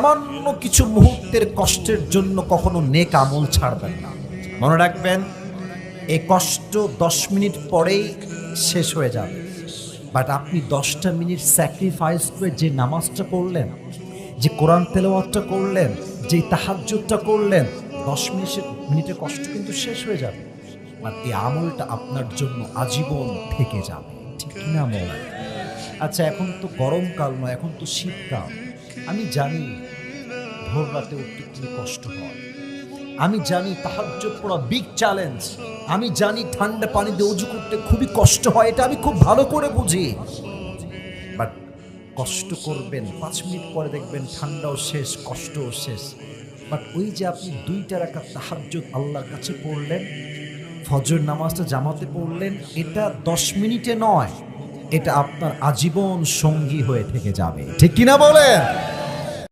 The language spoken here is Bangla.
সামান্য কিছু মুহূর্তের কষ্টের জন্য কখনো নেক আমল ছাড়বেন না। মনে রাখবেন, এই কষ্ট 10 মিনিট পরেই শেষ হয়ে যাবে, বাট আপনি 10টা মিনিট স্যাক্রিফাইস করে যে নামাজটা পড়লেন, যে কোরআন তেলাওয়াতটা করলেন, যে তাহাজ্জুদটা করলেন, 10 মিনিটের কষ্ট কিন্তু শেষ হয়ে যাবে, আর এই আমলটা আপনার জন্য আজীবন থেকে যাবে। ঠিক না মনে? আচ্ছা, এখন তো গরমকাল নয়, এখন তো শীতকাল। আমি জানি ভোর রাতে উঠতে খুবই কষ্ট হয়, আমি জানি তাহাজ্জুদ পড়া বিগ চ্যালেঞ্জ, আমি জানি ঠান্ডা পানি দিয়ে ওযু করতে খুবই কষ্ট হয়, এটা আমি খুব ভালো করে বুঝি। বাট কষ্ট করবেন, 5 মিনিট পরে দেখবেন ঠান্ডাও শেষ, কষ্টও শেষ। বাট ওই যে আপনি 2টা রাকাত তাহাজ্জুদ আল্লাহর কাছে পড়লেন, ফজর নামাজটা জামাতে পড়লেন, এটা 10 মিনিটে নয়, এটা আপনার আজীবন সঙ্গী হয়ে থেকে যাবে। ঠিক কিনা বলেন?